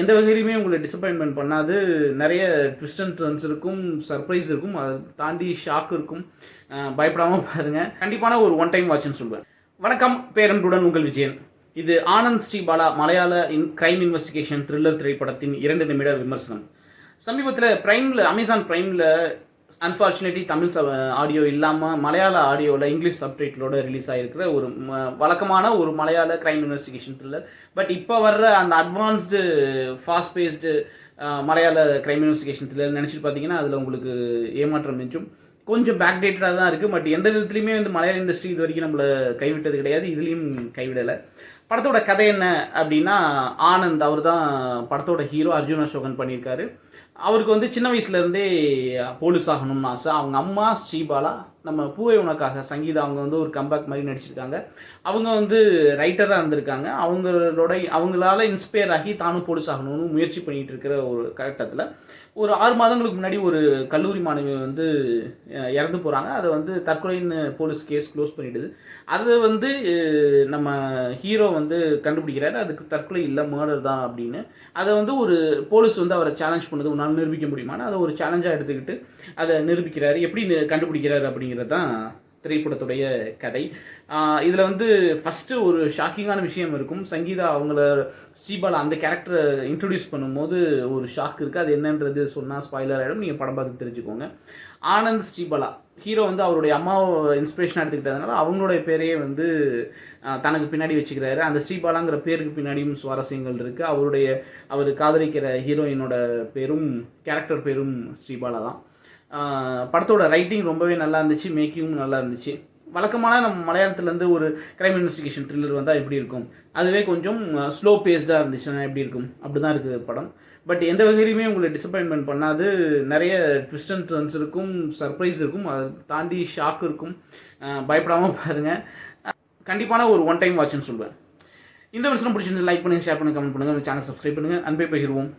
எந்த வகையிலுமே உங்களை டிசப்பாயின்மெண்ட் பண்ணாது. நிறைய ட்விஸ்ட் அண்ட் டர்ன்ஸ் இருக்கும், சர்ப்ரைஸ் இருக்கும், அதை தாண்டி ஷாக் இருக்கும். பயப்படாமல் பாருங்கள். கண்டிப்பான ஒரு ஒன் டைம் வாட்ச்னு சொல்லுவேன். வணக்கம், பேரன்புடன் உங்கள் விஜயன். இது ஆனந்த் ஸ்ரீபாலா மலையாள கிரைம் இன்வெஸ்டிகேஷன் த்ரில்லர் திரைப்படத்தின் 2 நிமிட விமர்சனம். சமீபத்தில் அமேசான் பிரைமில் அன்ஃபார்ச்சுனேட்லி தமிழ் ஆடியோ இல்லாமல் மலையாள ஆடியோவில் இங்கிலீஷ் சப்டைட்டிலோட ரிலீஸ் ஆகிருக்கிற ஒரு வழக்கமான ஒரு மலையாள கிரைம் இன்வெஸ்டிகேஷன் த்ரில்லர். பட் இப்போ வர்ற அந்த அட்வான்ஸ்டு ஃபாஸ்ட் பேஸ்டு மலையாள கிரைம் இன்வெஸ்டிகேஷன் த்ரில்லர் நினச்சிட்டு பார்த்தீங்கன்னா அதில் உங்களுக்கு ஏமாற்றம் மிஞ்சும். கொஞ்சம் பேக்டேட்டடாக தான் இருக்குது. பட் எந்த விதத்துலையுமே மலையாள இண்டஸ்ட்ரி இது வரைக்கும் நம்மளை கைவிட்டது கிடையாது, இதுலேயும் கைவிடலை. படத்தோட கதை என்ன அப்படின்னா, ஆனந்த் அவர் தான் படத்தோட ஹீரோ. அர்ஜுன் அசோகன் பண்ணியிருக்காரு. அவருக்கு சின்ன வயசுலேருந்தே போலீஸ் ஆகணும்னு ஆசை. அவங்க அம்மா ஸ்ரீபாலா, நம்ம பூவே உனக்காக சங்கீதா, அவங்க ஒரு கம்பேக் மாதிரி நடிச்சிருக்காங்க. அவங்க ரைட்டராக இருந்திருக்காங்க. அவங்களால இன்ஸ்பயர் ஆகி தானும் போலீஸ் ஆகணும்னு முயற்சி பண்ணிகிட்டு இருக்கிற ஒரு கட்டத்தில் ஒரு 6 மாதங்களுக்கு முன்னாடி ஒரு கல்லூரி மாணவி இறந்து போகிறாங்க. அதை தற்கொலைன்னு போலீஸ் கேஸ் க்ளோஸ் பண்ணிவிடுது. அது நம்ம ஹீரோ கண்டுபிடிக்கிறாரு, அதுக்கு தற்கொலை இல்லை, மர்டர் தான் அப்படின்னு. அதை ஒரு போலீஸ் அவரை சேலஞ்ச் பண்ணுது, உன்னால் நிரூபிக்க முடியுமான்னு அதை ஒரு சேலஞ்சாக எடுத்துக்கிட்டு அதை நிரூபிக்கிறாரு. எப்படி கண்டுபிடிக்கிறாரு அப்படிங்கிறது தான் திரைப்படத்துடைய கதை. இதில் ஃபஸ்ட்டு ஒரு ஷாக்கிங்கான விஷயம் இருக்கும். சங்கீதா அவங்கள ஸ்ரீபாலா அந்த கேரக்டரை இன்ட்ரடியூஸ் பண்ணும்போது ஒரு ஷாக் இருக்குது. அது என்னன்றது சொன்னால் ஸ்பாய்லர் ஆகிடும், நீங்கள் படம் பார்த்து தெரிஞ்சுக்கோங்க. ஆனந்த் ஸ்ரீபாலா ஹீரோ அவருடைய அம்மாவை இன்ஸ்பிரேஷனாக எடுத்துக்கிட்டதுனால அவங்களுடைய பேரையே தனக்கு பின்னாடி வச்சுக்கிறாரு. அந்த ஸ்ரீபாலாங்கிற பேருக்கு பின்னாடியும் சுவாரஸ்யங்கள் இருக்குது. அவர் காதலிக்கிற ஹீரோயினோட பேரும் கேரக்டர் பேரும் ஸ்ரீபாலா தான். படத்தோட ரைட்டிங் ரொம்பவே நல்லா இருந்துச்சு, மேக்கிங்கும் நல்லா இருந்துச்சு. வழக்கமான நம்ம மலையாளத்துலேருந்து ஒரு கிரைம் இன்வெஸ்டிகேஷன் த்ரில்லர் வந்தால் எப்படி இருக்கும், அதுவே கொஞ்சம் ஸ்லோ பேஸ்டாக இருந்துச்சுன்னா எப்படி இருக்கும், அப்படி தான் இருக்குது படம். பட் எந்த வகையிலுமே உங்களை டிசப்பாயின்மெண்ட் பண்ணாது. நிறைய ட்விஸ்ட் அண்ட் டர்ன்ஸ் இருக்கும், சர்ப்ரைஸ் இருக்கும், அதை தாண்டி ஷாக் இருக்கும். பயப்படாமல் பாருங்கள். கண்டிப்பான ஒரு ஒன் டைம் வாட்ச்னு சொல்லுவேன். இந்த வருஷம் பிடிச்சிருந்து லைக் பண்ணுங்கள், ஷேர் பண்ணுங்கள், கமெண்ட் பண்ணுங்கள், சேனல் சப்ஸ்கிரைப் பண்ணுங்கள். அன்பை பகிர்வோம்.